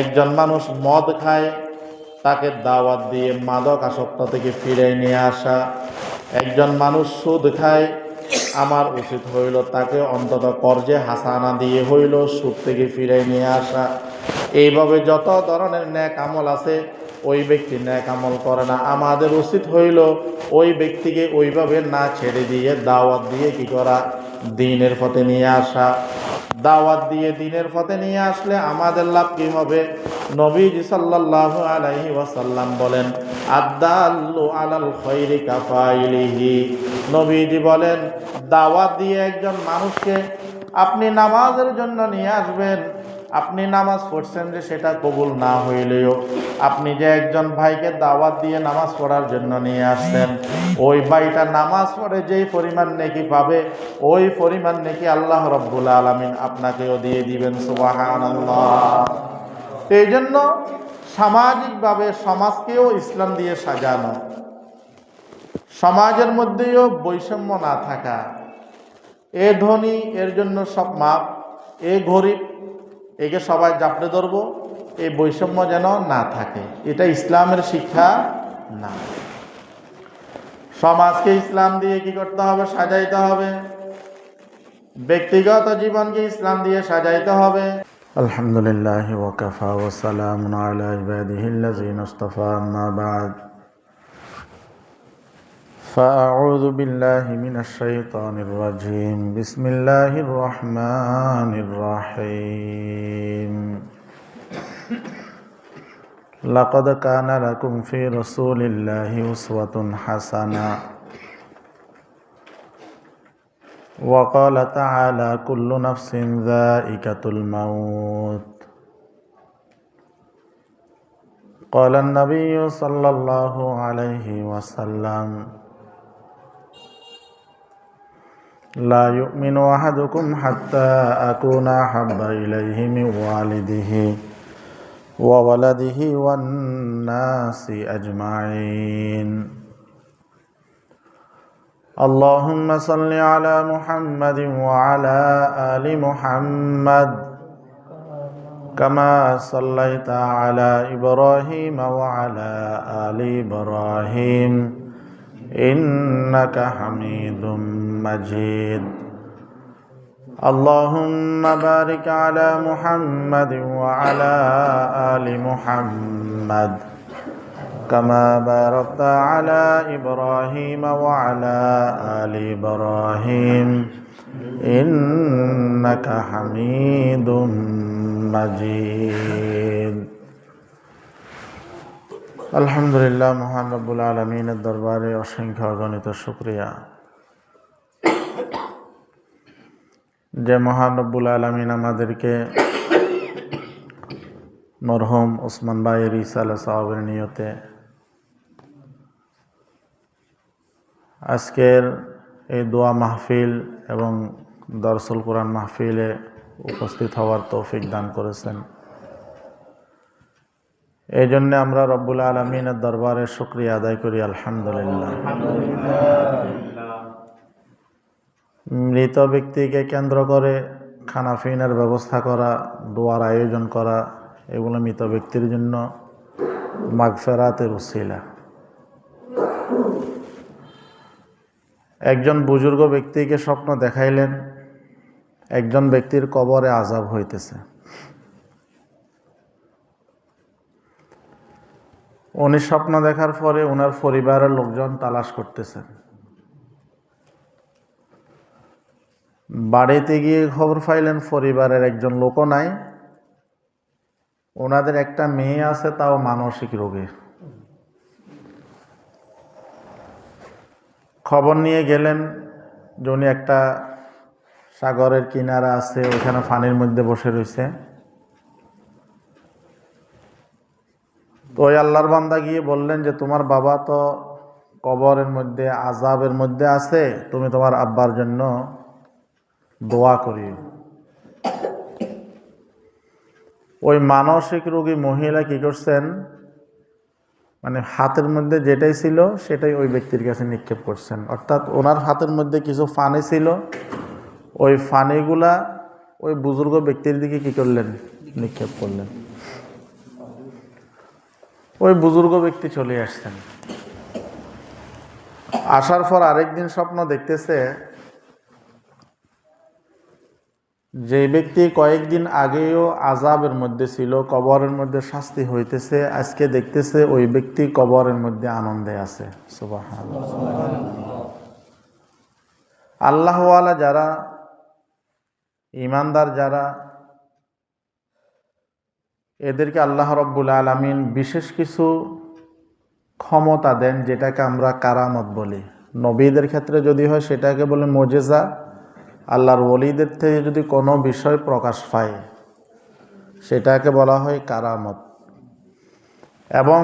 একজন মানুষ মদ খায়, তাকে দাওয়াত দিয়ে মাদক আসক্ত থেকে ফিরে নিয়ে আসা। একজন মানুষ সুদ খায়, আমার উচিত হইল তাকে অন্তত কর্জে হাসানা দিয়ে হইল সুদ থেকে ফিরে নিয়ে আসা। এইভাবে যত ধরনের নেক আমল আছে, ওই ব্যক্তি নেক আমল করে না, আমাদের উচিত হইল ওই ব্যক্তিকে ওইভাবে না ছেড়ে দিয়ে দাওয়াত দিয়ে কি করা, দ্বীনের পথে নিয়ে আসা। দাওয়াত দিয়ে দ্বীনের পথে নিয়ে আসলে আমাদের লাভ কি হবে? নবীজি সাল্লাল্লাহু আলাইহি ওয়াসাল্লাম বলেন, আদাল্লু আলাল খায়রি কাফাইলিহি। নবীজি বলেন, দাওয়াত দিয়ে একজন মানুষকে আপনি নামাজের জন্য নিয়ে আসবেন, আপনি নামাজ পড়ছেন যে সেটা কবুল না হইলেও, আপনি যে একজন ভাইকে দাওয়াত দিয়ে নামাজ পড়ার জন্য নিয়ে আসছেন, ওই ভাইটা নামাজ পড়ে যেই পরিমাণ নেকি পাবে, ওই পরিমাণ নেকি আল্লাহ রাব্বুল আলামিন আপনাকেও দিয়ে দিবেন। সুবহানাল্লাহ। এই জন্য সামাজিকভাবে সমাজকেও ইসলাম দিয়ে সাজানো, সমাজের মধ্যেও বৈষম্য না থাকা। এ ধনী, এর জন্য সব মাপ, এ গরিব, একে সবাই জাপড়ে ধরবো, এই বৈষম্য যেন না থাকে, এটা ইসলামের শিক্ষা না। সমাজকে ইসলাম দিয়ে কি করতে হবে? সাজাইতে হবে। ব্যক্তিগত জীবনকে ইসলাম দিয়ে সাজাইতে হবে। আলহামদুলিল্লাহি ওয়া কাফা ওয়া সালামুন আলা ইবাদিহিল্লাযিনা ইসতাফা, আম্মা বা'দ। فأعوذ بالله من الشيطان الرجيم. بسم الله الرحمن الرحيم. لقد كان لكم في رسول الله أسوة حسنة. وقال تعالى كل نفس ذائقة الموت. قال النبي صلى الله عليه وسلم لا يؤمن أحدكم حتى أكون أحب إليه من والده وولده والناس أجمعين. اللهم صل على محمد وعلى آل محمد كما صليت على إبراهيم وعلى آل إبراهيم إنك حميد مجيد. اللهم بارك على محمد وعلى آل محمد كما باركت على إبراهيم وعلى آل إبراهيم إنك حميد مجيد. আলহামদুলিল্লাহ, মহান রব্বুল আলামিনের দরবারে অসংখ্য অগণিত শুকরিয়া যে মহান রব্বুল আলামিন আমাদেরকে মরহুম ওসমান ভাইয়ের রিসালা সাওয়াবের নিয়তে আজকের এই দোয়া মাহফিল এবং দরসুল কোরআন মাহফিলে উপস্থিত হওয়ার তৌফিক দান করেছেন। এই জন্য আমরা রব্বুল আলামিনের দরবারে শুকরিয়া আদায় করি, আলহামদুলিল্লাহ। মৃত ব্যক্তিকে কেন্দ্র করে খানাফিনের ব্যবস্থা করা, দোয়ার আয়োজন করা, এগুলো মৃত ব্যক্তির জন্য মাগফিরাতের উসিলা। একজন বুজুর্গ ব্যক্তিকে স্বপ্ন দেখাইলেন একজন ব্যক্তির কবরে আযাব হইতেছে। উনি স্বপ্ন দেখার পরে ওনার পরিবারের লোকজন তালাশ করতেছেন। বাড়িতে গিয়ে খবর পাইলেন পরিবারের একজন লোকও নাই, ওনাদের একটা মেয়ে আছে, তাও মানসিক রোগী। খবর নিয়ে গেলেন যে উনি একটা সাগরের কিনারা আছে, ওখানে পানির মধ্যে বসে রয়েছে। তো ওই আল্লাহর বান্দা গিয়ে বললেন যে তোমার বাবা তো কবরের মধ্যে আযাবের মধ্যে আছে, তুমি তোমার আব্বার জন্য দোয়া করিও। ওই মানসিক রোগী মহিলা কি করছেন, মানে হাতের মধ্যে যেটাই ছিল সেটাই ওই ব্যক্তির কাছে নিক্ষেপ করছেন। অর্থাৎ ওনার হাতের মধ্যে কিছু ফানি ছিল, ওই ফানিগুলা ওই বুজুর্গ ব্যক্তির দিকে কি করলেন, নিক্ষেপ করলেন। ওই বুজুর্গ ব্যক্তি চলে আসছেন। আসার পর আরেকদিন স্বপ্ন দেখতেছে যে ব্যক্তি কয়েকদিন আগেও আযাবের মধ্যে ছিল, কবরের মধ্যে শাস্তি হইতেছে, আজকে দেখতেছে ওই ব্যক্তি কবরের মধ্যে আনন্দে আছে। সুবহানাল্লাহ। আল্লাহওয়ালা যারা, ঈমানদার যারা, এদেরকে আল্লাহ রাব্বুল আলামিন বিশেষ কিছু ক্ষমতা দেন, যেটাকে আমরা কারামত বলি। নবীদের ক্ষেত্রে যদি হয় সেটাকে বলে মুজিজা। আল্লাহর ওলিদের থেকে যদি কোনো বিষয় প্রকাশ পায় সেটাকে বলা হয় কারামত। এবং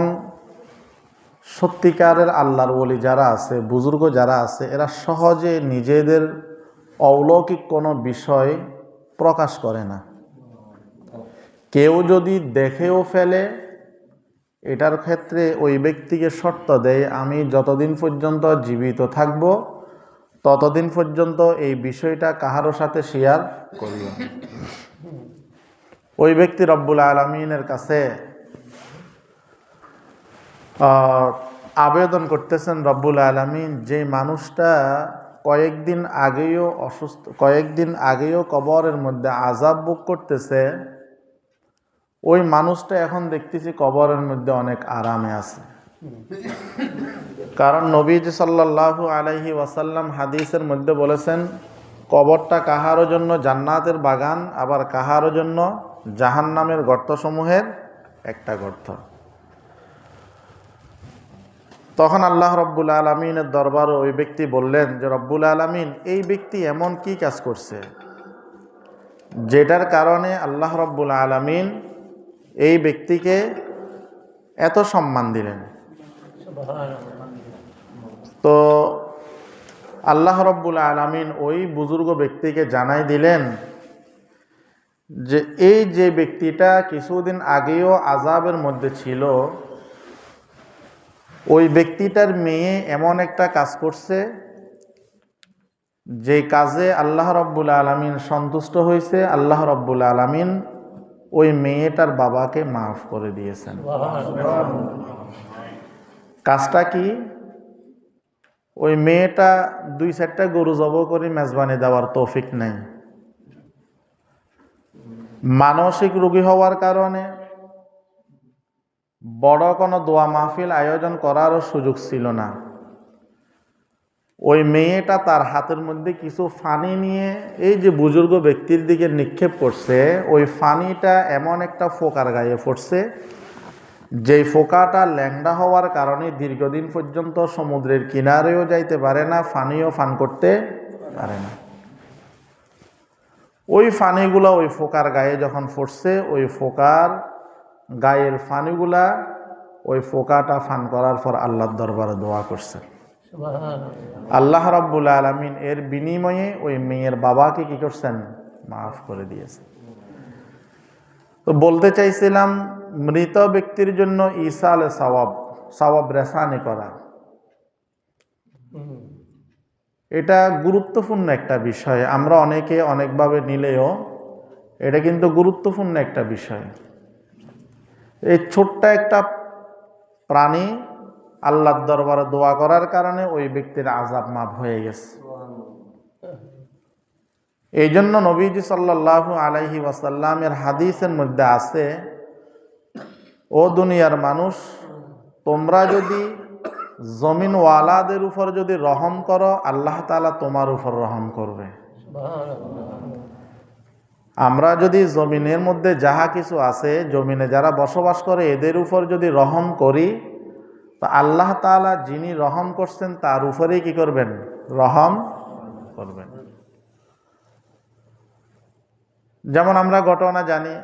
সত্যিকারের আল্লাহর ওলি যারা আছে, বুজুর্গ যারা আছে, এরা সহজে নিজেদের অলৌকিক কোনো বিষয় প্রকাশ করে না। কেউ যদি দেখেও ফেলে, এটার ক্ষেত্রে ওই ব্যক্তিকে শর্ত দেয়, আমি যতদিন পর্যন্ত জীবিত থাকব ততদিন পর্যন্ত এই বিষয়টা কাহারও সাথে শেয়ার করিও না। ওই ব্যক্তি রব্বুল আলামিনের কাছে আবেদন করতেছেন, রব্বুল আলামিন যে মানুষটা কয়েকদিন আগেও কবরের মধ্যে আযাব ভোগ করতেছে, ওই মানুষটা এখন দেখতেছি কবরের মধ্যে অনেক আরামে আছে। কারণ নবীজি সাল্লাল্লাহু আলাইহি ওয়াসাল্লাম হাদিসের মধ্যে বলেছেন, কবরটা কাহারও জন্য জান্নাতের বাগান, আবার কাহারও জন্য জাহান্নামের গর্তসমূহের একটা গর্ত। তখন আল্লাহ রব্বুল আলামিনের দরবারে ওই ব্যক্তি বললেন যে, রব্বুল আলামিন, এই ব্যক্তি এমন কি কাজ করছে যেটার কারণে আল্লাহ রব্বুল আলামিন এই ব্যক্তিকে এত সম্মান দিলেন? তো আল্লাহ রব্বুল আলামিন ওই বুজুর্গ ব্যক্তিকে জানাই দিলেন যে এই যে ব্যক্তিটা কিছুদিন আগেও আযাবের মধ্যে ছিল, ওই ব্যক্তিটার মেয়ে এমন একটা কাজ করছে যে কাজে আল্লাহ রব্বুল আলামিন সন্তুষ্ট হয়েছে। আল্লাহ রব্বুল আলামিন ওই মেয়েটার বাবাকে মাফ করে দিয়েছেন। কাজটা কি? ওই মেয়েটা 2-4টা গরু জবাই করে মেজবানি দেওয়ার তৌফিক নেই। মানসিক রোগী হওয়ার কারণে বড় কোনো দোয়া মাহফিল আয়োজন করারও সুযোগ ছিল না। ওই মেয়েটা তার হাতের মধ্যে কিছু ফানি নিয়ে এই যে বুজুর্গ ব্যক্তির দিকে নিক্ষেপ করছে, ওই ফানিটা এমন একটা ফোকার গায়ে পড়ছে, যেই ফোকাটা ল্যাংড়া হওয়ার কারণে দীর্ঘদিন পর্যন্ত সমুদ্রের কিনারেও যাইতে পারে না, ফানিও ফান করতে পারে না। ওই ফানিগুলা ওই ফোকার গায়ে যখন পড়ছে, ওই ফোকার গায়ের ফানিগুলা ওই ফোকাটা ফান করার পর আল্লাহর দরবারে দোয়া করছে। আল্লাহ রাব্বুল আলামিন এর বিনিময়ে ওই মেয়ের বাবাকে কি করছেন? মাফ করে দিয়েছেন। তো বলতে চাইছিলাম, মৃত ব্যক্তির জন্য ইসালে সওয়াব রেসানি করা, এটা গুরুত্বপূর্ণ একটা বিষয়। আমরা অনেকে অনেকভাবে নিলেও এটা কিন্তু গুরুত্বপূর্ণ একটা বিষয়। এই ছোট্ট একটা প্রাণী আল্লাহর দরবারে দোয়া করার কারণে ওই ব্যক্তির আযাব মাফ হয়ে গেছে। এই জন্য নবীজি সাল্লাল্লাহু আলাইহি ওয়াসাল্লামের হাদিসের মধ্যে আছে, ও দুনিয়ার মানুষ, তোমরা যদি জমিনওয়ালাদের উপর যদি রহম করো, আল্লাহ তাআলা তোমার উপর রহম করবে। আমরা যদি জমিনের মধ্যে যাহা কিছু আছে, জমিনে যারা বসবাস করে, এদের উপর যদি রহম করি, তো আল্লাহ তাআলা যিনি রহম করছেন তার উপরেই কি করবেন? রহম করবেন। যেমন আমরা ঘটনা জানি,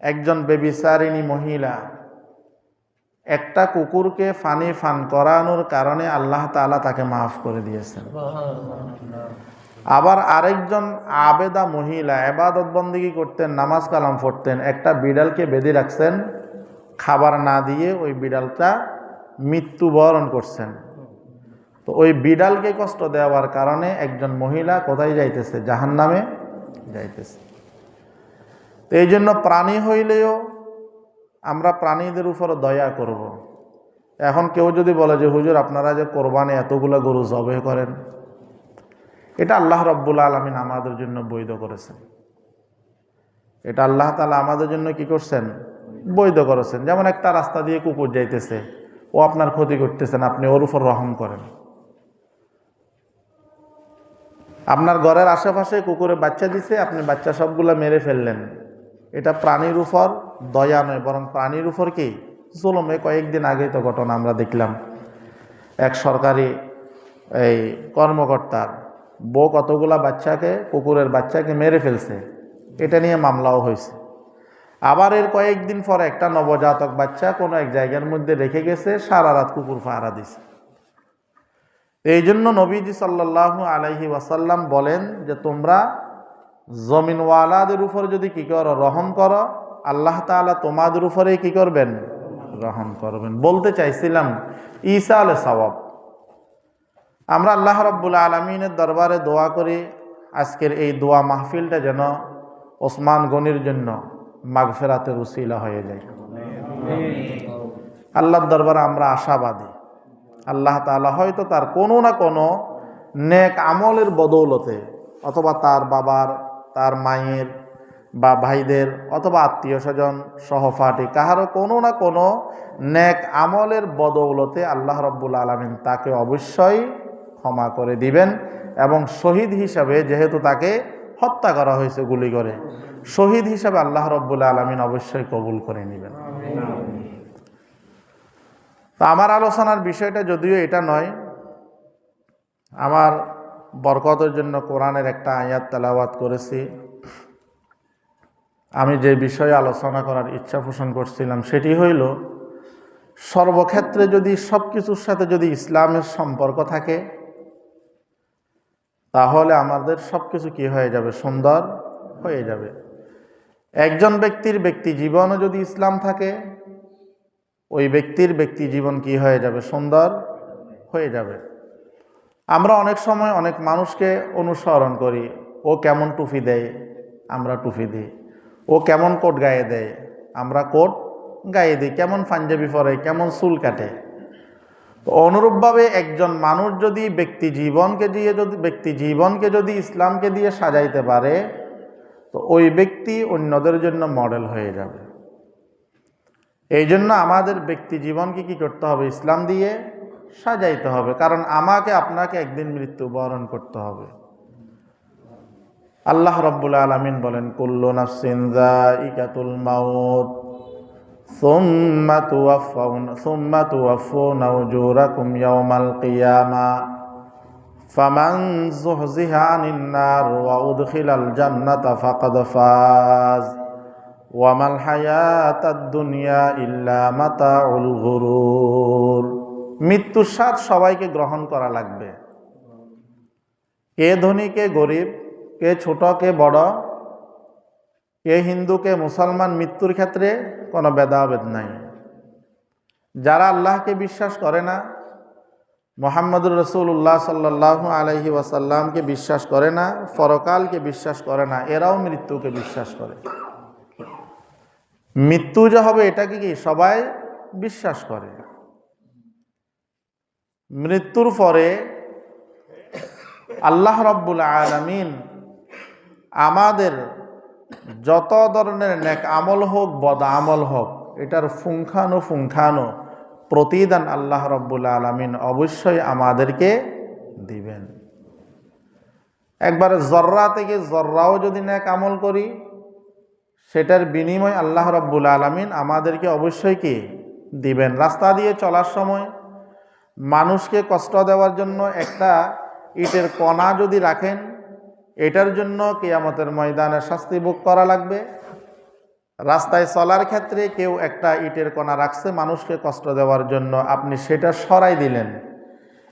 একজন বেবিচারিণী মহিলা একটা কুকুরকে পানি পান করানোর কারণে আল্লাহ তাআলা তাকে মাফ করে দিয়েছেন। আবার আরেকজন আবেদা মহিলা ইবাদত বন্দেগী করতেন, নামাজ কালাম পড়তেন, একটা বিড়ালকে বেঁধে রাখছেন, খাবার না দিয়ে ওই বিড়ালটা মৃত্যুবরণ করছেন। তো ওই বিড়ালকে কষ্ট দেওয়ার কারণে একজন মহিলা কোথায় যাইতেছে? জাহান্নামে যাইতেছে। তো এই জন্য প্রাণী হইলেও আমরা প্রাণীদের উপর দয়া করব। এখন কেউ যদি বলে যে হুজুর আপনারা যে কোরবানি এতগুলো গরু জবাই করেন, এটা আল্লাহ রাব্বুল আলামিন আমাদের জন্য বৈধ করেছেন। এটা আল্লাহ তাআলা আমাদের জন্য কি করছেন? বৈধ করেছেন। যেমন একটা রাস্তা দিয়ে কুকুর যাইতেছে, ও আপনার ক্ষতি করতেছেন, আপনি ওর উপর রহম করেন। আপনার ঘরের আশেপাশে কুকুরে বাচ্চা দিছে, আপনি বাচ্চা সবগুলা মেরে ফেললেন, এটা প্রাণীর উপর দয়া নয়, বরং প্রাণীর উপর কি জুলুম। কয়েকদিন আগেই তো ঘটনা আমরা দেখলাম, এক সরকারি এই কর্মকর্তার বউ কতগুলা বাচ্চাকে, কুকুরের বাচ্চাকে মেরে ফেলছে, এটা নিয়ে মামলাও হয়েছে। আবার এর কয়েকদিন পরে একটা নবজাতক বাচ্চা কোনো এক জায়গার মধ্যে রেখে গেছে, সারা রাত কুকুর পাহারা দিছে। এই জন্য নবীজি সাল্লাল্লাহু আলাইহি ওয়াসাল্লাম বলেন যে তোমরা জমিনওয়ালাদের উপর যদি কি করো, রহম করো, আল্লাহ তাআলা তোমাদের উপরেই কি করবেন? রহম করবেন। বলতে চাইছিলাম ঈসা আলাইহিস সাওয়াব। আমরা আল্লাহ রাব্বুল আলামিনের দরবারে দোয়া করি আজকের এই দোয়া মাহফিলটা যেন ওসমান গনির জন্য মাগফিরাতের উসিলা হয়ে যায়। আল্লাহর দরবারে আমরা আশাবাদী, আল্লাহ তাআলা হয়তো তার কোনো না কোনো নেক আমলের বদৌলতে, অথবা তার বাবার, তার মায়ের বা ভাইদের, অথবা আত্মীয় স্বজন সহপাঠী কাহারও কোনো না কোনো নেক আমলের বদৌলতে আল্লাহ রাব্বুল আলামিন তাকে অবশ্যই ক্ষমা করে দিবেন। এবং শহীদ হিসাবে, যেহেতু তাকে হত্যা করা হয়েছে গুলি করে, শহীদ হিসাবে আল্লাহ রাব্বুল আলামিন অবশ্যই কবুল করে নেবেন। তো আমার আলোচনার বিষয়টা যদিও এটা নয়, আমার বরকতের জন্য কোরআনের একটা আয়াত তেলাওয়াত করেছি। আমি যে বিষয়ে আলোচনা করার ইচ্ছা পোষণ করছিলাম সেটি হইল, সর্বক্ষেত্রে যদি সব কিছুর সাথে যদি ইসলামের সম্পর্ক থাকে, তাহলে আমাদের সব কিছু কি হয়ে যাবে? সুন্দর হয়ে যাবে। একজন ব্যক্তির ব্যক্তি জীবনে যদি ইসলাম থাকে, ওই ব্যক্তির ব্যক্তি জীবন কি হয়ে যাবে? সুন্দর হয়ে যাবে। আমরা অনেক সময় অনেক মানুষকে অনুসরণ করি, ও কেমন টুপি দেয় আমরা টুপি দিই, ও কেমন কোট গায়ে দেয় আমরা কোট গায়ে দিই, কেমন পাঞ্জাবি পরে, কেমন চুল কাটে। তো অনুরূপভাবে একজন মানুষ যদি ব্যক্তি জীবনকে যদি ইসলামকে দিয়ে সাজাইতে পারে, তো ওই ব্যক্তি অন্যদের জন্য মডেল হয়ে যাবে। এই জন্য আমাদের ব্যক্তি জীবনকে কি করতে হবে? ইসলাম দিয়ে সাজাইতে হবে। কারণ আমাকে আপনাকে একদিন মৃত্যুবরণ করতে হবে। আল্লাহ রাব্বুল আলামিন বলেন, কুল্লু নাফসিন যায়িকাতুল মাউত সুম্মা তুওয়াফাউনা উজুরাকুম ইয়াওমাল কিয়ামা ফামান যুহজিহা আনিন নার ওয়া উদখিলাল জান্নাতা ফাকাদ ফাজ ওয়া মাল হায়াতাদ দুনিয়া ইল্লা মাতাউল গুরুর। মৃত্যুর স্বাদ সবাইকে গ্রহণ করা লাগবে। কে ধনী, কে গরিব, কে ছোট, কে বড়, কে হিন্দু, কে মুসলমান, মৃত্যুর ক্ষেত্রে কোনো ভেদাভেদ নাই। যারা আল্লাহকে বিশ্বাস করে না, মুহাম্মদুর রাসূলুল্লাহ সাল্লাল্লাহু আলাইহি ওয়াসাল্লামকে বিশ্বাস করে না, পরকালকে বিশ্বাস করে না, এরাও মৃত্যুকে বিশ্বাস করে। মৃত্যু যে হবে এটাকে কি সবাই বিশ্বাস করে। মৃত্যুর পরে আল্লাহ রাব্বুল আলামিন আমাদের যত ধরনের নেক আমল হোক, বদ আমল হোক, এটার পুঙ্খানু প্রতিদান আল্লাহ রাব্বুল আলামিন অবশ্যই আমাদেরকে দিবেন। একবার জর্রা থেকে জর্রাও যদি নেক আমল করি, সেটার বিনিময় আল্লাহ রাব্বুল আলামিন আমাদেরকে অবশ্যই কি দিবেন। রাস্তা দিয়ে চলার সময় মানুষকে কষ্ট দেওয়ার জন্য একটা ইটের কণা যদি রাখেন, এটার জন্য কিয়ামতের ময়দানে শাস্তি ভোগ করা লাগবে। রাস্তায় চলার ক্ষেত্রে কেউ একটা ইটের কণা রাখছে মানুষকে কষ্ট দেওয়ার জন্য, আপনি সেটা সরাই দিলেন,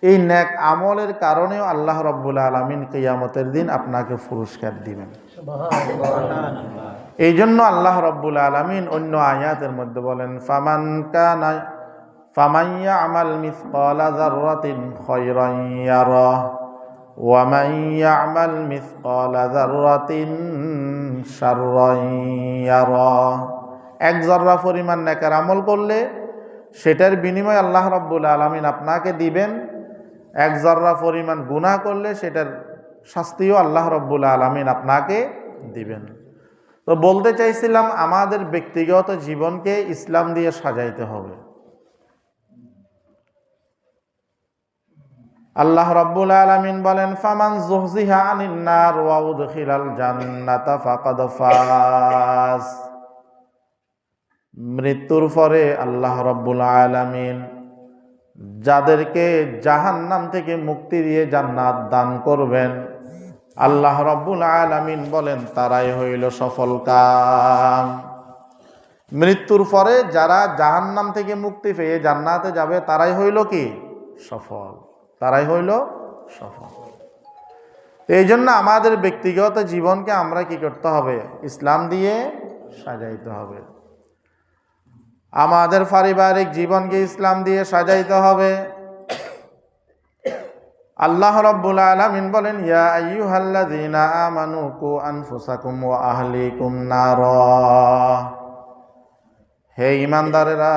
এই নেক আমলের কারণেও আল্লাহ রাব্বুল আলামিন কিয়ামতের দিন আপনাকে পুরস্কার দিবেন। এই জন্য আল্লাহ রাব্বুল আলামিন অন্য আয়াতের মধ্যে বলেন, ফামান ইয়ামাল মিসকালা যাররাতিন খায়রান ইয়ারাহ ওয়া মান ইয়ামাল মিসকালা যাররাতিন শাররান ইয়ারাহ। এক জর্রা পরিমাণ নেকের আমল করলে সেটার বিনিময়ে আল্লাহ রাব্বুল আলামিন আপনাকে দিবেন, এক জর্রা পরিমাণ গুনাহ করলে সেটার শাস্তিও আল্লাহ রাব্বুল আলামিন আপনাকে দিবেন। তো বলতে চাইছিলাম আমাদের ব্যক্তিগত জীবনকে ইসলাম দিয়ে সাজাইতে হবে। আল্লাহ রাব্বুল আলামিন বলেন, ফামান যুহজিহা আনিন নার ওয়া উদখিলাল জান্নাতা ফাকাদ ফাজ। মৃত্যুর পরে আল্লাহ রাব্বুল আলামিন যাদেরকে জাহান্নাম থেকে মুক্তি দিয়ে জান্নাত দান করবেন, আল্লাহ রাব্বুল আলামিন বলেন তারাই হইল সফল কাম। মৃত্যুর পরে যারা জাহান্নাম থেকে মুক্তি পেয়ে জান্নাতে যাবে তারাই হইল কি? সফল। তারাই হইল সফল। এই জন্য আমাদের ব্যক্তিগত জীবনকে আমরা কি করতে হবে? ইসলাম দিয়ে সাজাইতে হবে। আমাদের পারিবারিক জীবনকে ইসলাম দিয়ে সাজাইতে হবে। আল্লাহ রাব্বুল আলামিন বলেন, ইয়া আইয়ুহাল্লাযীনা আমানু কু আনফুসাকুম ওয়া আহলিকুম নারা। হে ঈমানদারেরা,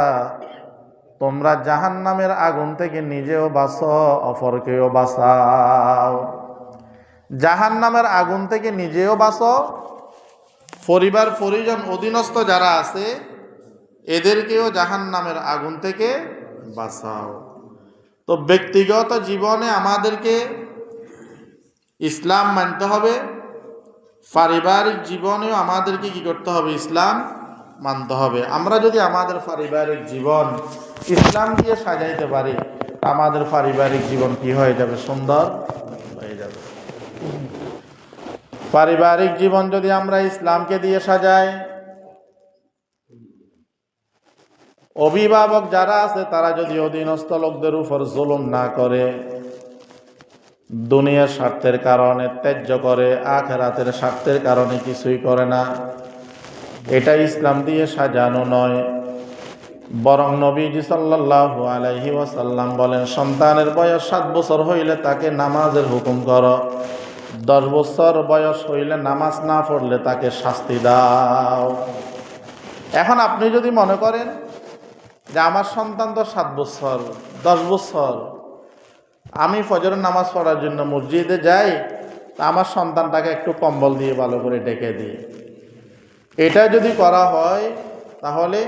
তোমরা জাহান্নামের আগুন থেকে নিজেও বাঁচো, অপরকেও বাঁচাও। জাহান্নামের আগুন থেকে নিজেও বাঁচো, পরিবার পরিজন অধীনস্থ যারা আছে এদেরকেও জাহান্নামের আগুন থেকে বাঁচাও। তো ব্যক্তিগত জীবনে আমাদেরকে ইসলাম মানতে হবে, পারিবারিক জীবনেও আমাদেরকে কি করতে হবে? ইসলাম মানতে হবে। আমরা যদি আমাদের পারিবারিক জীবন ইসলাম দিয়ে সাজাইতে পারি, আমাদের পারিবারিক জীবন কি হয়ে যাবে? সুন্দর হয়ে যাবে। পারিবারিক জীবন যদি আমরা ইসলামকে দিয়ে সাজাই, অভিভাবক যারা আছে তারা যদি অধীনস্থ লোকদের উপর জুলুম না করে, দুনিয়ার স্বার্থের কারণে ত্যায্য করে, আখিরাতের স্বার্থের কারণে কিছুই করে না, এটা ইসলাম দিয়ে সাজানো নয়। বরং নবীজি সাল্লাল্লাহু আলাইহি ওয়াসাল্লাম বলেন, সন্তানের বয়স 7 বছর হইলে তাকে নামাজের হুকুম করো, 10 বছর বয়স হইলে নামাজ না পড়লে তাকে শাস্তি দাও। এখন আপনি যদি মনে করেন যে আমার সন্তান তো 7 বছর 10 বছর, আমি ফজরের নামাজ পড়ার জন্য মসজিদে যাই, তা আমার সন্তানটাকে একটু কম্বল দিয়ে ভালো করে ডেকে দিই, এটা যদি করা হয় তাহলে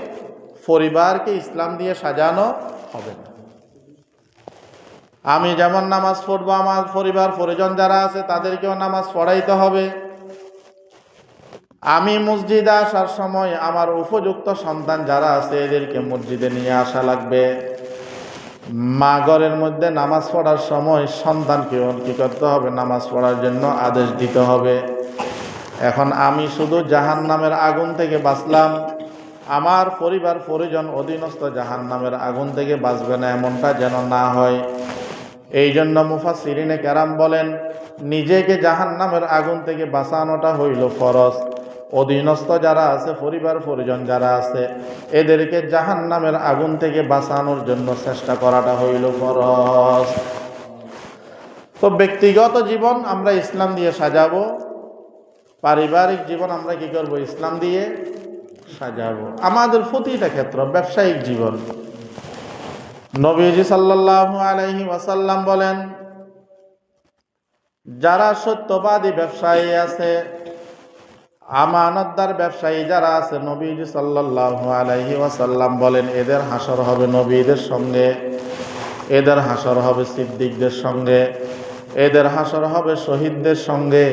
পরিবারকে ইসলাম দিয়ে সাজানো হবে না। আমি যেমন নামাজ পড়বো, আমার পরিবার পরিজন যারা আছে তাদেরকেও নামাজ পড়াইতে হবে। আমি মসজিদে আসার সময় আমার উপযুক্ত সন্তান যারা আছে এদেরকে মসজিদে নিয়ে আসা লাগবে। মা ঘরের মধ্যে নামাজ পড়ার সময় সন্তানকেও কি করতে হবে? নামাজ পড়ার জন্য আদেশ দিতে হবে। এখন আমি শুধু জাহান্নামের আগুন থেকে বাঁচলাম, আমার পরিবার পরিজন অধীনস্থ জাহান্নামের আগুন থেকে বাঁচবে না, এমনটা যেন না হয়। এই জন্য মুফাসসিরিনে কেরাম বলেন, নিজেকে জাহান্নামের আগুন থেকে বাঁচানোটা হইল ফরজ, অধীনস্থ যারা আছে পরিবার পরিজন যারা আছে এদেরকে জাহান্নামের আগুন থেকে বাঁচানোর জন্য চেষ্টা করাটা হইল ফরজ। তো ব্যক্তিগত জীবন আমরা ইসলাম দিয়ে সাজাবো, পারিবারিক জীবন আমরা কি করব? ইসলাম দিয়ে সাজাবো। আমাদের প্রতিটা ক্ষেত্র, ব্যবসায়িক জীবন, নবীজি সাল্লাল্লাহু আলাইহি ওয়াসাল্লাম বলেন, যারা সত্যবাদী ব্যবসায়ী আছে, আমানতদার ব্যবসায়ী যারা আছে, নবীজি সাল্লাল্লাহু আলাইহি ওয়াসাল্লাম বলেন এদের হাসর হবে নবীদের সঙ্গে, এদের হাসর হবে সিদ্দিকদের সঙ্গে, এদের হাসর হবে শহীদদের সঙ্গে,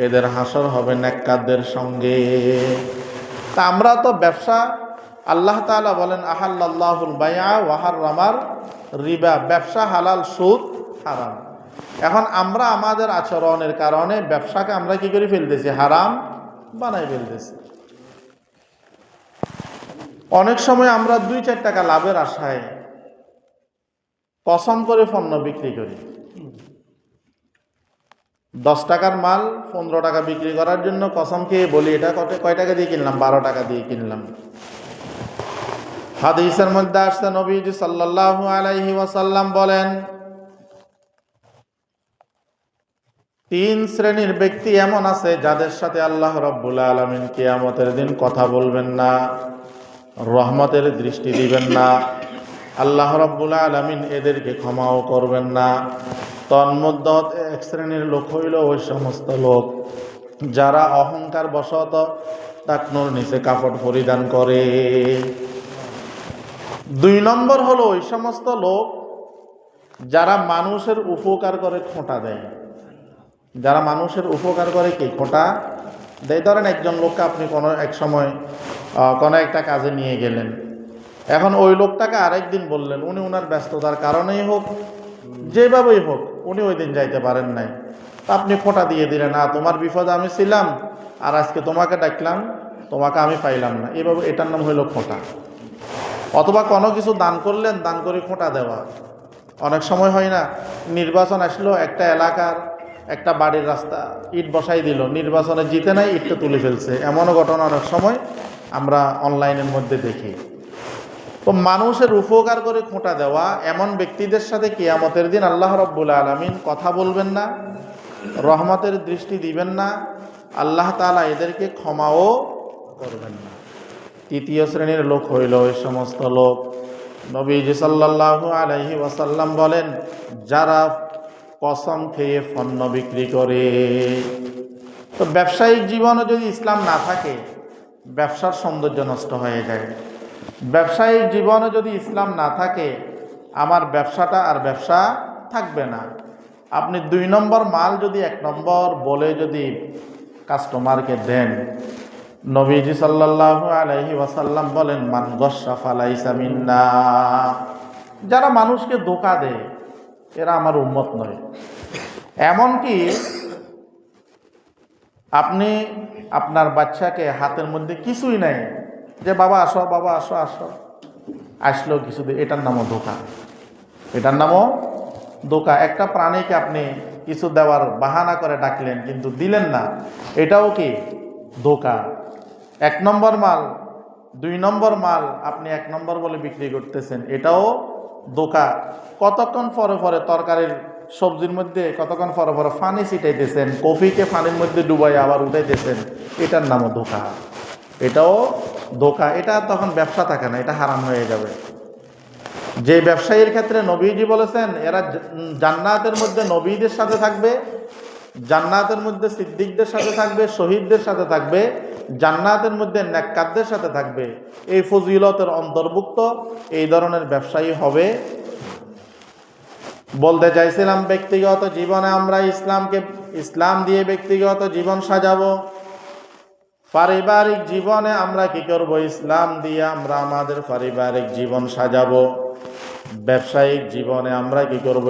এদের হাসর হবে নেককারদের সঙ্গে। তা আমরা তো ব্যবসা, আল্লাহ তাআলা বলেন আহাল্লাল্লাহুল বাইআ ওয়া হাররামার রিবা, ব্যবসা হালাল, সুদ হারাম। এখন আমরা আমাদের আচরণের কারণে ব্যবসাকে আমরা কি করে ফেলতেছি? হারাম বানাই ফেলতেছি। অনেক সময় আমরা 2-4 টাকা লাভের আশায় কসম করে পণ্য বিক্রি করি। 10 টাকার মাল 15 টাকা বিক্রি করার জন্য কসম খেয়ে বলি এটা কয় টাকা দিয়ে কিনলাম? 12 টাকা দিয়ে কিনলাম। হাদিসের মধ্যে আসছে নবীজি সাল্লাল্লাহু আলাইহি ওয়াসাল্লাম বলেন, 3 শ্রেণীর ব্যক্তি এমন আছে যাদের সাথে আল্লাহ রাব্বুল আলামিন কিয়ামতের দিন কথা বলবেন না। রহমতের দৃষ্টি দিবেন না। আল্লাহ রাব্বুল আলামিন এদেরকে ক্ষমাও করবেন না। তন্মধ্যে এক শ্রেণীর লোক হইল ওই সমস্ত লোক যারা অহংকার বশত টাকনোর নিচে কাপড় পরিধান করে। 2 নম্বর হলো ওই সমস্ত লোক যারা মানুষের উপকার করে খোঁটা দেয়। যারা মানুষের উপকার করে কি খোঁটা দেয়। ধরেন একজন লোককে আপনি কোনো এক সময় কোনো একটা কাজে নিয়ে গেলেন, এখন ওই লোকটাকে আরেকদিন বললেন, উনি ওনার ব্যস্ততার কারণেই হোক যেভাবেই হোক উনি ওই দিন যাইতে পারেন নাই, তা আপনি খোঁটা দিয়ে দিলেন, তোমার বিপদে আমি ছিলাম আর আজকে তোমাকে ডাকলাম, তোমাকে আমি পাইলাম না, এভাবে এটার নাম হইল খোঁটা। অথবা কোনো কিছু দান করলেন, দান করে খোঁটা দেওয়া। অনেক সময় হয় না, নির্বাচন আসলো, একটা এলাকার একটা বাড়ির রাস্তা ইট বসাই দিল, নির্বাচনে জিতে নাই, ইটটা তুলে ফেলছে, এমনও ঘটনা অনেক সময় আমরা অনলাইনের মধ্যে দেখি। তো মানুষের উপকার করে খোঁটা দেওয়া এমন ব্যক্তিদের সাথে কিয়ামতের দিন আল্লাহ রাব্বুল আলামিন কথা বলবেন না, রহমতের দৃষ্টি দিবেন না, আল্লাহ তাআলা এদেরকে ক্ষমাও করবেন না। 3য় শ্রেণীর লোক হইল ওই সমস্ত লোক, নবীজি সাল্লাল্লাহু আলাইহি ওয়াসাল্লাম বলেন, যারা কসম খেয়ে পণ্য বিক্রি করে। তো ব্যবসায়িক জীবনে যদি ইসলাম না থাকে, ব্যবসার সৌন্দর্য নষ্ট হয়ে যায়। ব্যবসায়িক জীবনে যদি ইসলাম না থাকে, আমার ব্যবসাটা আর ব্যবসা থাকবে না। আপনি 2 নম্বর মাল যদি 1 নম্বর বলে যদি কাস্টমারকে দেন, নবীজি সাল্লাল্লাহু আলাইহি ওয়াসাল্লাম বলেন, মান গশ্শা ফালাইসা মিন্না। যারা মানুষকে ধোঁকা দেয় এরা আমার উম্মত নয়। এমনকি আপনি আপনার বাচ্চাকে হাতের মধ্যে কিছুই নাই, যে বাবা আসো, বাবা আসো, আসো, আসলো কিছু, এটার নামও ধোঁকা। এটার নামও ধোঁকা। একটা প্রাণীকে আপনি কিছু দেওয়ার বাহানা করে ডাকলেন কিন্তু দিলেন না, এটাও কি ধোঁকা। 1 নম্বর মাল 2 নম্বর মাল আপনি 1 নম্বর বলে বিক্রি করতেছেন, এটাও ধোঁকা। কতক্ষণ পরে পরে তরকারির সবজির মধ্যে কতক্ষণ পরে পরে পানি ছিটাইতেছেন, কফিকে পানির মধ্যে ডুবাই আবার উঠাইতেছেন, এটার নামও ধোঁকা। এটাও ধোঁকা। এটা তখন ব্যবসা থাকে না, এটা হারাম হয়ে যাবে। যে ব্যবসায়ীর ক্ষেত্রে নবীজি বলেছেন এরা জান্নাতের মধ্যে নবীদের সাথে থাকবে, জান্নাতের মধ্যে সিদ্দিকদের সাথে থাকবে, শহীদদের সাথে থাকবে, জান্নাতের মধ্যে নেককারদের সাথে থাকবে, এই ফজিলতের অন্তর্ভুক্ত এই ধরনের ব্যবসায়ী হবে। বলতে চাইছিলাম ব্যক্তিগত জীবনে আমরা ইসলাম দিয়ে ব্যক্তিগত জীবন সাজাবো, পারিবারিক জীবনে আমরা কি করব, ইসলাম দিয়ে আমরা আমাদের পারিবারিক জীবন সাজাবো। ব্যবসায়িক জীবনে আমরা কি করব,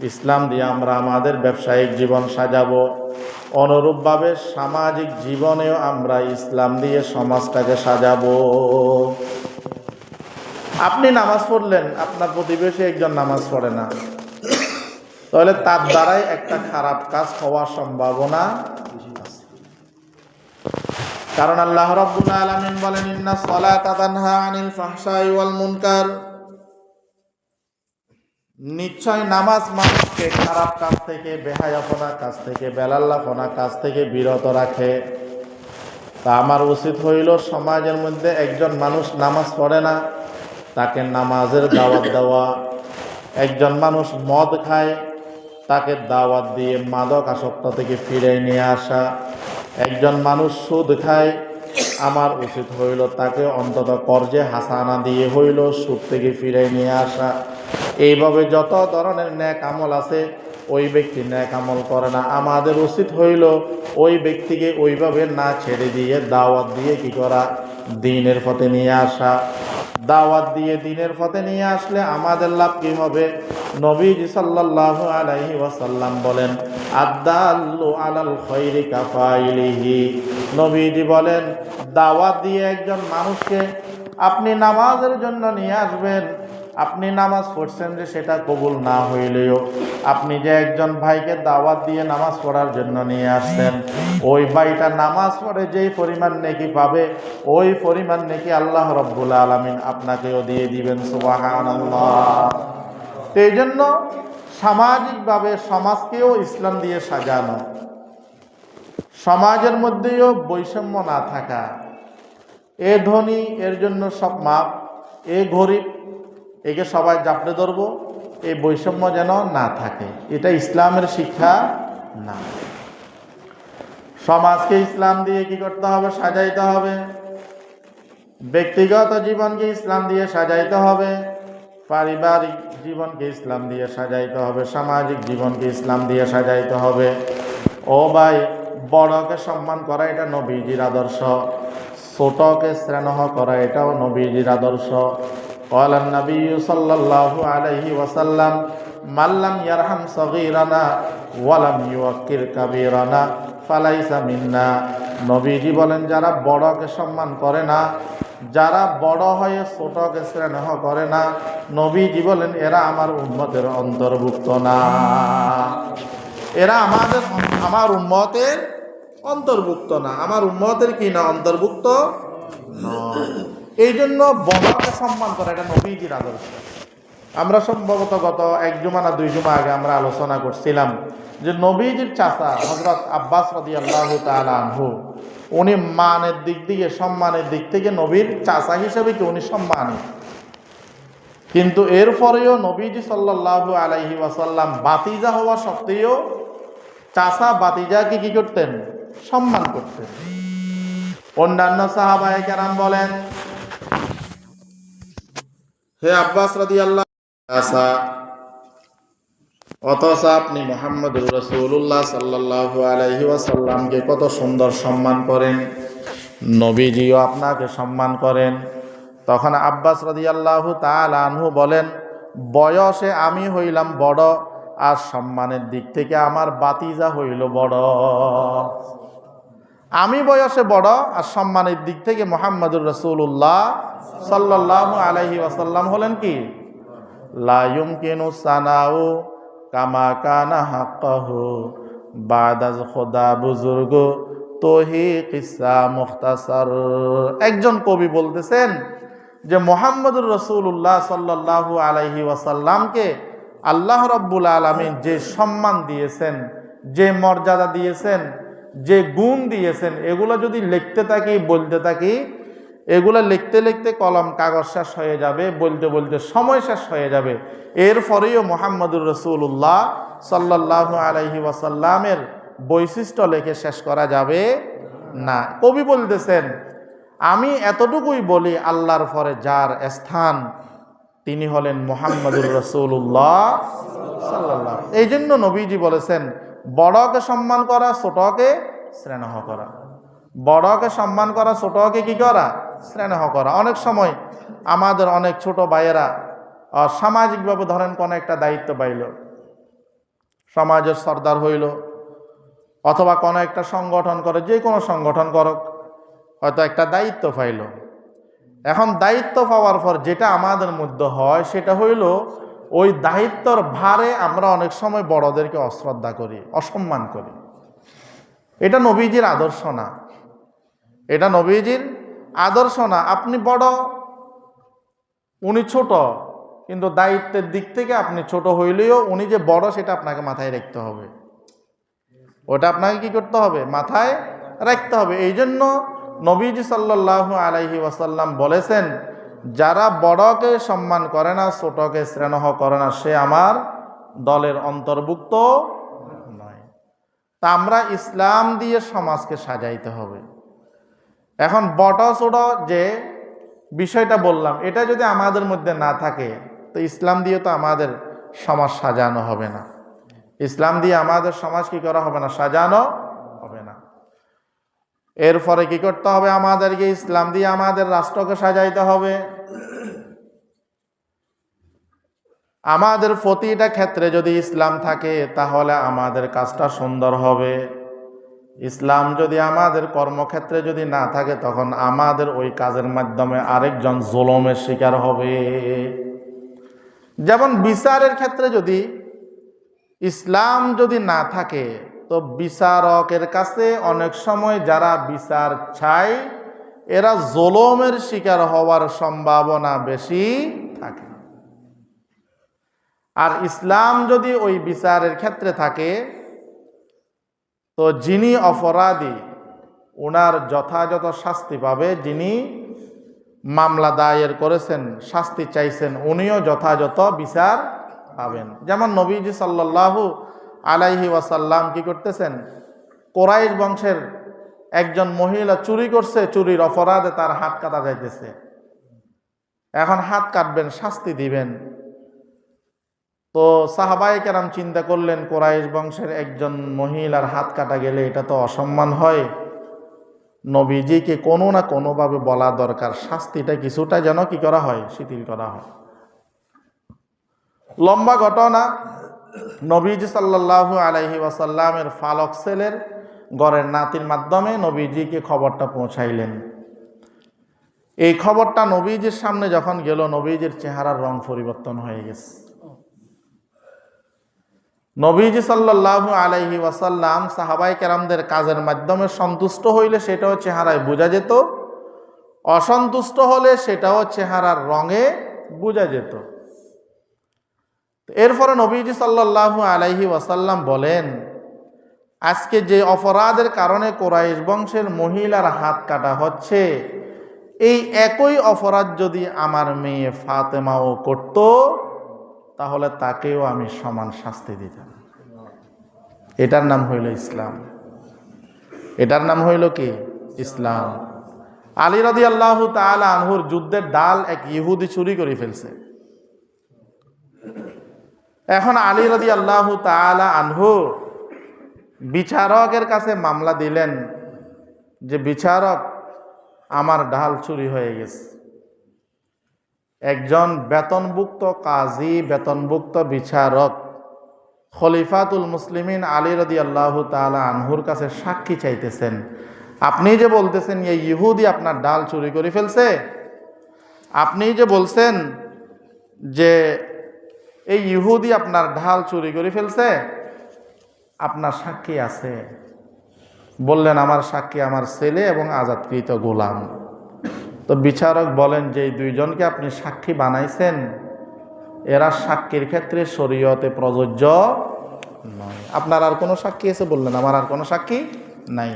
ইসলাম দিয়ে আমরা আমাদের ব্যবসায়িক জীবন সাজাবো। অনুরূপভাবে সামাজিক জীবনেও আমরা ইসলাম দিয়ে সমাজটাকে সাজাবো। আপনি নামাজ পড়লেন, আপনার প্রতিবেশী একজন নামাজ পড়ে না, তাহলে তার দ্বারাই একটা খারাপ কাজ হওয়ার সম্ভাবনা আছে। কারণ আল্লাহ রাব্বুল আলামিন বলেন, ইন্নাস সালাতা তানহা আনিল ফাহশাই ওয়াল মুনকার। নিশ্চয় নামাজ মানুষকে খারাপ কাজ থেকে, বেহায়াপনা কাজ থেকে, বেলাল্লাপনা কাজ থেকে বিরত রাখে। তা আমার উচিত হইল সমাজের মধ্যে একজন মানুষ নামাজ পড়ে না, তাকে নামাজের দাওয়াত দেওয়া। একজন মানুষ মদ খায়, তাকে দাওয়াত দিয়ে মাদক আসক্ত থেকে ফিরে নিয়ে আসা। একজন মানুষ সুদ খায়, আমার উচিত হইল তাকে অন্তত কর্জে হাসানা দিয়ে হইল সুদ থেকে ফিরে নিয়ে আসা। এইভাবে যত ধরনের ন্যাক আমল আছে, ওই ব্যক্তি ন্যাক আমল করে না, আমাদের উচিত হইল ওই ব্যক্তিকে ওইভাবে না ছেড়ে দিয়ে দাওয়াত দিয়ে কি করা, দ্বীনের পথে নিয়ে আসা। দাওয়াত দিয়ে দ্বীনের পথে নিয়ে আসলে আমাদের লাভ কি হবে? নবীজি সাল্লাল্লাহু আলাইহি ওয়াসাল্লাম বলেন, আদ-দাল্লু আলাল খায়রি কাফাইলিহি। নবীজি বলেন, দাওয়াত দিয়ে একজন মানুষকে আপনি নামাজের জন্য নিয়ে আসবেন, আপনি নামাজ পড়ছেন যে সেটা কবুল না হইলেও, আপনি যে একজন ভাইকে দাওয়াত দিয়ে নামাজ পড়ার জন্য নিয়ে আসছেন, ওই ভাইটা নামাজ পড়ে যেই পরিমাণ নেকি পাবে, ওই পরিমাণ নেকি আল্লাহ রাব্বুল আলামিন আপনাকেও দিয়ে দিবেন। সুবহানাল্লাহ। এই জন্য সামাজিকভাবে সমাজকেও ইসলাম দিয়ে সাজানো, সমাজের মধ্যেও বৈষম্য না থাকা, এ ধনী, এর জন্য সব মাপ, এ গরিব, একে সবাই জাপড়ে ধরবো, এই বৈষম্য যেন না থাকে। এটা ইসলামের শিক্ষা না। সমাজকে ইসলাম দিয়ে কি করতে হবে? সাজাইতে হবে। ব্যক্তিগত জীবনকে ইসলাম দিয়ে সাজাইতে হবে, পারিবারিক জীবনকে ইসলাম দিয়ে সাজাইতে হবে, সামাজিক জীবনকে ইসলাম দিয়ে সাজাইতে হবে। ও ভাই, বড়কে সম্মান করা এটা নবীজির আদর্শ, ছোটকে স্নেহ করা এটাও নবীজির আদর্শ। قال النبي صلى الله عليه وسلم من لم يرحم صغيرنا ولم يوقر كبيرنا فليس منا। নবীজি বলেন, যারা বড়কে সম্মান করে না, যারা বড় হয়ে ছোটকে স্নেহ করে না, নবীজি বলেন এরা আমার উম্মতের অন্তর্ভুক্ত না, এরা আমার উম্মতের অন্তর্ভুক্ত না, আমার উম্মতের কি না? অন্তর্ভুক্ত নয়। এই জন্য বড়কে সম্মান করা এটা নবীজির আদর্শ। আমরা সম্ভবত গত এক জুমা না দুই জুমা আগে আমরা আলোচনা করছিলাম যে নবীজির চাচা হযরত আব্বাস রাদিয়াল্লাহু তাআলা আনহু, উনি মানের দিক দিয়ে, সম্মানের দিক থেকে নবীর চাচা হিসেবে কি উনি সম্মানী, কিন্তু এরপরেও নবীজি সাল্লাল্লাহু আলাইহি ওয়াসাল্লাম বাতিজা হওয়া সত্ত্বেও চাচা বাতিজাকে কি করতেন? সম্মান করতেন। অন্যান্য সাহাবায়ে কেরাম বলেন, হে আব্বাস রাদিয়াল্লাহু চাচা, অথচ আপনি মুহাম্মদুর রাসূলুল্লাহ সাল্লাল্লাহু আলাইহি ওয়াসাল্লামকে কত সুন্দর সম্মান করেন, নবীজিও আপনাকে সম্মান করেন। তখন আব্বাস রাদিয়াল্লাহু তাআলা আনহু বলেন, বয়সে আমি হইলাম বড়, আর সম্মানের দিক থেকে আমার বাতিজা হইল বড়। আমি বয়সে বড়, আর সম্মানের দিক থেকে মুহাম্মদুর রাসূলুল্লাহ সাল্লাল্লাহু আলাইহি ওয়াসাল্লাম হলেন কি? লা ইউমকিনু সানাউ কামা কানা হাক্কাহু বাদাজ খোদা বুজুর্গ তোহি কিসা মুখতাসার। একজন কবি বলতেছেন যে মুহাম্মদুর রাসূলুল্লাহ সাল্লাল্লাহু আলাইহি ওয়াসাল্লামকে আল্লাহ রাব্বুল আলামিন যে সম্মান দিয়েছেন, যে মর্যাদা দিয়েছেন, যে গুণ দিয়েছেন, এগুলো যদি লিখতে থাকি, বলতে থাকি, এগুলো লিখতে লিখতে কলম কাগজ শেষ হয়ে যাবে, বলতে বলতে সময় শেষ হয়ে যাবে। এরপরেও মুহাম্মদুর রাসূলুল্লাহ সাল্লাল্লাহু আলাইহি ওয়াসাল্লামের বৈশিষ্ট্য লিখে শেষ করা যাবে না। কবি বলতেছেন, আমি এতটুকুই বলি, আল্লাহর পরে যার স্থান তিনি হলেন মুহাম্মদুর রাসূলুল্লাহ সাল্লাল্লাহু। এই জন্য নবীজি বলেছেন, বড়কে সম্মান করা, ছোটকে স্নেহ করা। বড়কে সম্মান করা, ছোটকে কি করা? স্নেহ করা। অনেক সময় আমাদের অনেক ছোট ভাইয়েরা সামাজিকভাবে ধরেন কোনো একটা দায়িত্ব পাইল, সমাজের সর্দার হইল, অথবা কোনো একটা সংগঠন করে, যে কোনো সংগঠন করক, হয়তো একটা দায়িত্ব পাইল। এখন দায়িত্ব পাওয়ার পর যেটা আমাদের মধ্যে হয় সেটা হইল, ওই দায়িত্বর ভারে আমরা অনেক সময় বড়দেরকে অশ্রদ্ধা করি, অসম্মান করি। এটা নবীজির আদর্শ না, এটা নবীজির আদর্শ না। আপনি বড়, উনি ছোট, কিন্তু দায়িত্বের দিক থেকে আপনি ছোট হইলেও উনি যে বড় সেটা আপনাকে মাথায় রাখতে হবে, ওটা আপনাকে কি করতে হবে? মাথায় রাখতে হবে। এই জন্য নবীজি সাল্লাল্লাহু আলাইহি ওয়াসাল্লাম বলেছেন, যারা বড়কে সম্মান করে না, ছোটকে স্নেহ করে না, সে আমার দলের অন্তর্ভুক্ত নয়। তা আমরা ইসলাম দিয়ে সমাজকে সাজাইতে হবে। এখন বড় ছোট যে বিষয়টা বললাম, এটা যদি আমাদের মধ্যে না থাকে, তো ইসলাম দিয়ে তো আমাদের সমাজ সাজানো হবে না। ইসলাম দিয়ে আমাদের সমাজ কি করা হবে না? সাজানো হবে না। এরপরে কি করতে হবে? আমাদেরকে ইসলাম দিয়ে আমাদের রাষ্ট্রকে সাজাইতে হবে। আমাদের প্রতিটা ক্ষেত্রে যদি ইসলাম থাকে, তাহলে আমাদের কাজটা সুন্দর হবে। ইসলাম যদি আমাদের কর্মক্ষেত্রে যদি না থাকে, তখন আমাদের ওই কাজের মাধ্যমে আরেকজন জুলুমের শিকার হবে। যেমন বিচারের ক্ষেত্রে যদি ইসলাম যদি না থাকে, তো বিচারকের কাছে অনেক সময় যারা বিচার চায়, এরা জুলুমের শিকার হওয়ার সম্ভাবনা বেশি থাকে। আর ইসলাম যদি ওই বিচারের ক্ষেত্রে থাকে, তো যিনি অপরাধী ওনার যথাযথ শাস্তি পাবে, যিনি মামলা দায়ের করেছেন, শাস্তি চাইছেন, উনিও যথাযথ বিচার পাবেন। যেমন নবীজি সাল্লাল্লাহু আলাইহি ওয়াসাল্লাম কি করতেছেন, কোরাইশ বংশের একজন মহিলা চুরি করছে, চুরির অপরাধে তার হাত কাটা যাইতেছে। এখন হাত কাটবেন, শাস্তি দিবেন। তো সাহাবায়ে কেরাম চিন্তা করলেন, কোরাইশ বংশের একজন মহিলার হাত কাটা গেলে এটা তো অসম্মান হয়, নবীজিকে কোনো না কোনোভাবে বলা দরকার, শাস্তিটা কিছুটা যেন কি করা হয়, শিথিল করা হয়। লম্বা ঘটনা, নবীজি সাল্লাল্লাহু আলাইহি ওয়াসাল্লামের ফালক ছেলের ঘরের নাতির মাধ্যমে নবীজিকে খবরটা পৌঁছাইলেন। এই খবরটা নবীজির সামনে যখন গেল, নবীজির চেহারার রং পরিবর্তন হয়ে গেছে। নবীজি সাল্লাল্লাহু আলাইহি ওয়াসাল্লাম সাহাবায়ে কেরামদের কাজের মাধ্যমে সন্তুষ্ট হইলে সেটাও চেহারায় বোঝা যেত, অসন্তুষ্ট হলে সেটাও চেহারার রঙে বোঝা যেত। এরপরে নবীজি সাল্লাল্লাহু আলাইহি ওয়াসাল্লাম বলেন, আজকে যে অপরাধের কারণে কোরাইশ বংশের মহিলার হাত কাটা হচ্ছে, এই একই অপরাধ যদি আমার মেয়ে ফাতেমাও করত, তাহলে তাকেও আমি সমান শাস্তি দিতাম। এটার নাম হইল ইসলাম। এটার নাম হইল কি? ইসলাম। আলী রাদিয়াল্লাহু তাআলা আনহুর যুদ্ধের ডাল এক ইহুদি চুরি করে ফেলছে। এখন আলী রাদিয়াল্লাহু তাআলা আনহু বিচারকের কাছে মামলা দিলেন যে, বিচারক, আমার ঢাল চুরি হয়ে গেছে। একজন বেতনভুক্ত কাজী, বেতনভুক্ত বিচারক খলিফাতুল মুসলিমিন আলী রাদিয়াল্লাহু তাআলা আনহুর কাছে সাক্ষী চাইতেছেন। আপনি যে বলতেছেন এই ইহুদি আপনার ডাল চুরি করে ফেলছে, আপনি যে বলছেন যে এই ইহুদি আপনার ঢাল চুরি করে ফেলছে, আপনার সাক্ষী আছে? বললেন, আমার সাক্ষী আমার ছেলে এবং আজাদকৃত গোলাম। তো বিচারক বলেন যে এই দুইজনকে আপনি সাক্ষী বানাইছেন, এরা সাক্ষীর ক্ষেত্রে শরীয়তে প্রযোজ্য নয়। আপনার আর কোনো সাক্ষী আছে? বললেন, আমার আর কোনো সাক্ষী নাই।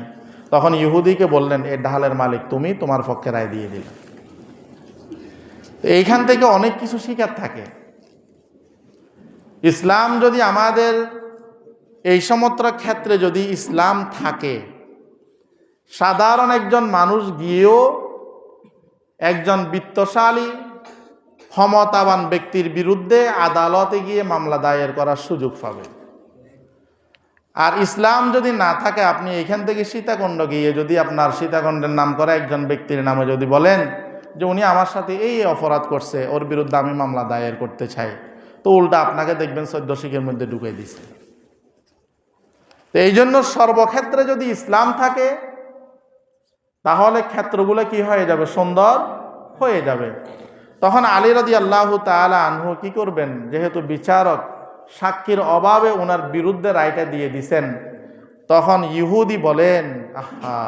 তখন ইহুদিকে বললেন, এই ঢালের মালিক তুমি, তোমার পক্ষে রায় দিয়ে দিলেন। এইখান থেকে অনেক কিছু শিখার থাকে। ইসলাম যদি আমাদের এই সমস্ত ক্ষেত্রে যদি ইসলাম থাকে, সাধারণ একজন মানুষ গিয়েও একজন বিত্তশালী ক্ষমতাবান ব্যক্তির বিরুদ্ধে আদালতে গিয়ে মামলা দায়ের করার সুযোগ পাবে। আর ইসলাম যদি না থাকে, আপনি এখান থেকে সীতাকুণ্ড গিয়ে যদি আপনার সীতাকুণ্ডের নাম করা একজন ব্যক্তির নামে যদি বলেন যে উনি আমার সাথে এই অপরাধ করছে, ওর বিরুদ্ধে আমি মামলা দায়ের করতে চাই, তো উল্টা আপনাকে দেখবেন 14 শিখের মধ্যে ঢুকে দিছে। তো এই জন্য সর্বক্ষেত্রে যদি ইসলাম থাকে, তাহলে ক্ষেত্রগুলো কি হয়ে যাবে? সুন্দর হয়ে যাবে। তখন আলী রাদিয়াল্লাহু তাআলা আনহু কি করবেন? যেহেতু বিচারক সাক্ষীর অভাবে ওনার বিরুদ্ধে রায়টা দিয়ে দিছেন, তখন ইহুদি বলেন, আহা,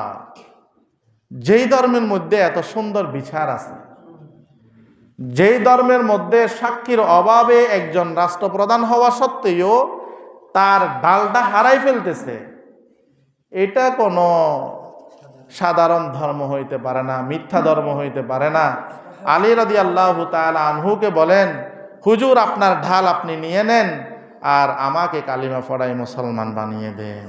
যেই ধর্মের মধ্যে এত সুন্দর বিচার আছে, যেই ধর্মের মধ্যে সাক্ষীর অভাবে একজন রাষ্ট্রপ্রধান হওয়া সত্ত্বেও তার ডালটা হারাই ফেলতেছে, এটা কোনো সাধারণ ধর্ম হইতে পারে না, মিথ্যা ধর্ম হইতে পারে না। আলী রাদিয়াল্লাহু তাআলা আনহুকে বলেন, হুজুর, আপনার ঢাল আপনি নিয়ে নেন আর আমাকে কালিমা পড়াই মুসলমান বানিয়ে দেন।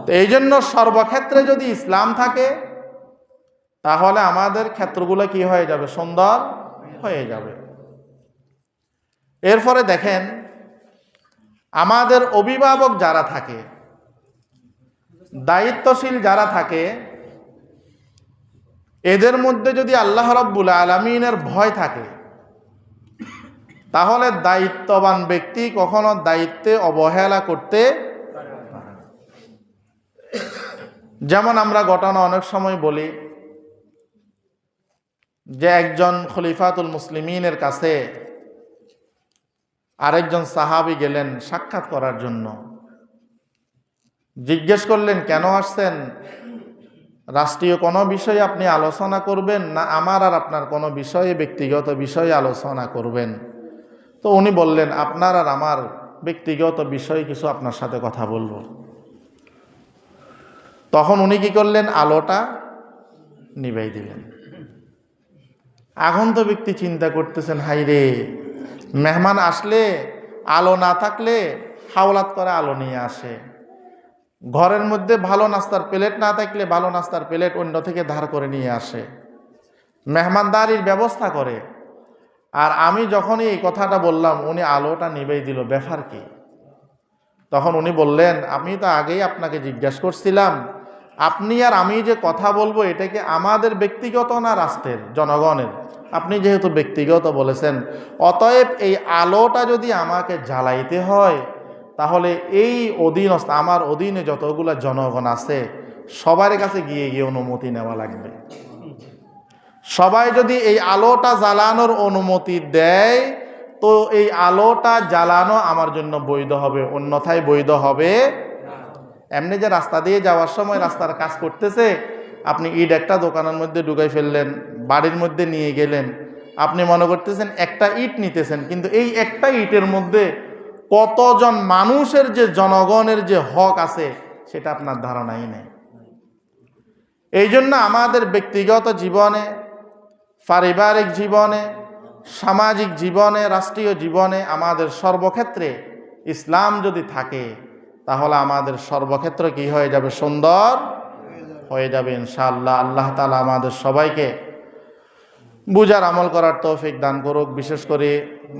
তো এই জন্য সর্বক্ষেত্রে যদি ইসলাম থাকে, তাহলে আমাদের ক্ষেত্রগুলো কি হয়ে যাবে? সুন্দর হয়ে যাবে। এরপরে দেখেন, আমাদের অভিভাবক যারা থাকে, দায়িত্বশীল যারা থাকে, এদের মধ্যে যদি আল্লাহ রাব্বুল আলামিনের ভয় থাকে, তাহলে দায়িত্ববান ব্যক্তি কখনো দায়িত্বে অবহেলা করতে পারে না। যেমন আমরা ঘটনা অনেক সময় বলি যে একজন খলিফাতুল মুসলিমিনের কাছে আরেকজন সাহাবী গেলেন সাক্ষাৎ করার জন্য। জিজ্ঞেস করলেন, কেন আসছেন? রাষ্ট্রীয় কোনো বিষয়ে আপনি আলোচনা করবেন, না আমার আর আপনার কোনো বিষয়ে, ব্যক্তিগত বিষয়ে আলোচনা করবেন? তো উনি বললেন, আপনার আর আমার ব্যক্তিগত বিষয়ে কিছু আপনার সাথে কথা বলবো। তখন উনি কি করলেন? আলোটা নিভাই দিলেন। আগন্ত ব্যক্তি চিন্তা করতেছেন, হাই রে, মেহমান আসলে আলো না থাকলে হাওলাত করে আলো নিয়ে আসে, ঘরের মধ্যে ভালো নাস্তার প্লেট না থাকলে ভালো নাস্তার প্লেট অন্য থেকে ধার করে নিয়ে আসে, মেহমানদারির ব্যবস্থা করে। আর আমি যখনই এই কথাটা বললাম, উনি আলোটা নিবেই দিল, ব্যাপার কি? তখন উনি বললেন, আমি তো আগেই আপনাকে জিজ্ঞাসা করছিলাম, আপনি আর আমি যে কথা বলবো এটা কি আমাদের ব্যক্তিগত না রাষ্ট্রের, জনগণের? আপনি যেহেতু ব্যক্তিগত বলেছেন, অতএব এই আলোটা যদি আমাকে জ্বালাইতে হয়, তাহলে এই অধীনস্থ আমার অধীনে যতগুলো জনগণ আছে সবার কাছে গিয়ে গিয়ে অনুমতি নেওয়া লাগবে। সবাই যদি এই আলোটা জ্বালানোর অনুমতি দেয়, তো এই আলোটা জ্বালানো আমার জন্য বৈধ হবে, অন্যথায় বৈধ হবে। এমনি যে রাস্তা দিয়ে যাওয়ার সময় রাস্তার কাজ করতেছে, আপনি ইট একটা দোকানের মধ্যে ঢুকাই ফেললেন, বাড়ির মধ্যে নিয়ে গেলেন, আপনি মনে করতেছেন একটা ইট নিতেছেন, কিন্তু এই একটা ইটের মধ্যে কতজন মানুষের যে জনগণের যে হক আছে সেটা আপনার ধারণাই নেই। এই জন্য আমাদের ব্যক্তিগত জীবনে, পারিবারিক জীবনে, সামাজিক জীবনে, রাষ্ট্রীয় জীবনে, আমাদের সর্বক্ষেত্রে ইসলাম যদি থাকে, তাহলে আমাদের সর্বক্ষেত্রে কি হয়ে যাবে? সুন্দর হয়ে যাবে ইনশাআল্লাহ। আল্লাহ তাআলা আমাদের সবাইকে বুঝার আমল করার তৌফিক দান করুক। বিশেষ করে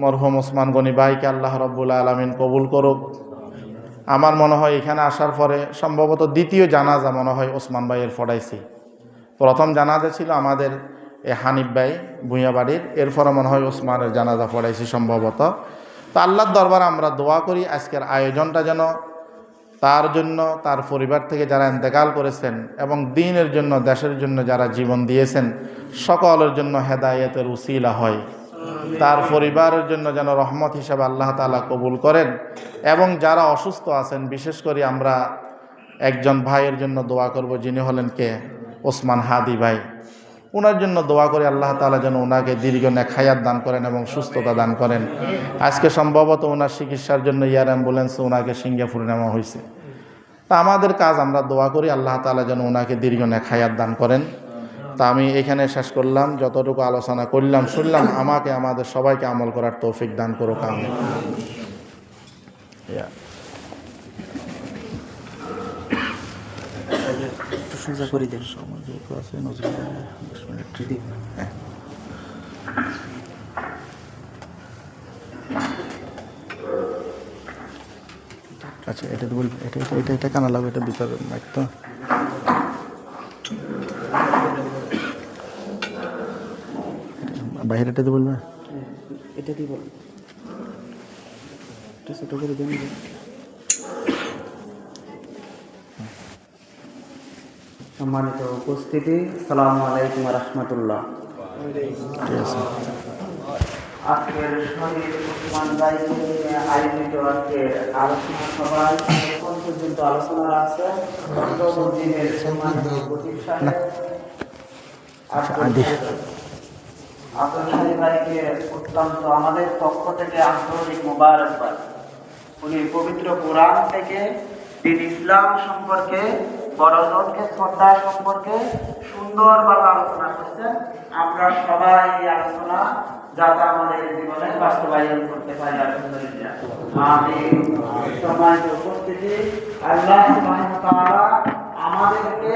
মরহুম ওসমান গনি ভাইকে আল্লাহ রাব্বুল আলামিন কবুল করুক। আমার মনে হয় এখানে আসার পরে সম্ভবত দ্বিতীয় জানাজা মনে হয় ওসমান ভাইয়ের পড়াইছি। প্রথম জানাজা ছিল আমাদের হানিফ ভাই ভূঁইয়াবাড়ির, এরপরে মনে হয় ওসমানের জানাজা পড়াইছি সম্ভবত। তো আল্লাহর দরবার আমরা দোয়া করি আজকের আয়োজনটা যেন তার জন্য, তার পরিবার থেকে যারা ইন্তেকাল করেছেন এবং দ্বীনের জন্য, দেশের জন্য যারা জীবন দিয়েছেন, সকলের জন্য হেদায়েতের উসিলা হয়। তার পরিবারের জন্য যেন রহমত হিসাবে আল্লাহ তাআলা কবুল করেন। এবং যারা অসুস্থ আছেন, বিশেষ করে আমরা একজন ভাইয়ের জন্য দোয়া করব, যিনি হলেন কে? ওসমান হাদি ভাই। ওনার জন্য দোয়া করে আল্লাহ তাআলা যেন ওনাকে দীর্ঘ নেক হায়াত দান করেন এবং সুস্থতা দান করেন। আজকে সম্ভবত ওনার চিকিৎসার জন্য এয়ার অ্যাম্বুলেন্সে ওনাকে সিঙ্গাপুরে নেওয়া হয়েছে। তা আমাদের কাজ আমরা দোয়া করি আল্লাহ তাআলা যেন ওনাকে দীর্ঘ নেক হায়াত দান করেন। তা আমি এখানে শেষ করলাম, যতটুকু আলোচনা করলাম শুনলাম, আমাকে আমাদের সবাইকে আমল করার তৌফিক দান করুক, আমিন। সোজা করে দেন। আচ্ছা, এটা বল, এটা কানা লাগবে, এটা ভিতরে তো বাইরেটাতে বলবে, এটা কি বল, এটা ছোট করে দেন। সম্মানিত উপস্থিতি, আসসালামু আলাইকুম ওয়া রাহমাতুল্লাহ। ঠিক আছে। আজকের শহীদ ওসমান ভাইকে নিয়ে আয়োজিত আজকের আলোচনা সভায় এখন পর্যন্ত আলোচনা আছে মসজিদের সম্মানিত খতিব সাহেব আব্দুল হাদী ভাইকে অত্যন্ত আমাদের পক্ষ থেকে আন্তরিক মোবারকবাদ। উনি পবিত্র কোরআন থেকে দিন ইসলাম সম্পর্কে, বড়জনকে শ্রদ্ধা সম্পর্কে সুন্দরভাবে আলোচনা করছেন। আমরা সবাই এই আলোচনা যাতে আমাদের জীবনে বাস্তবায়ন করতে পারি, আলহামদুলিল্লাহ, আমিন। সম্মানিত উপস্থিতি, আল্লাহ সুবহানাহু ওয়া তাআলা আমাদেরকে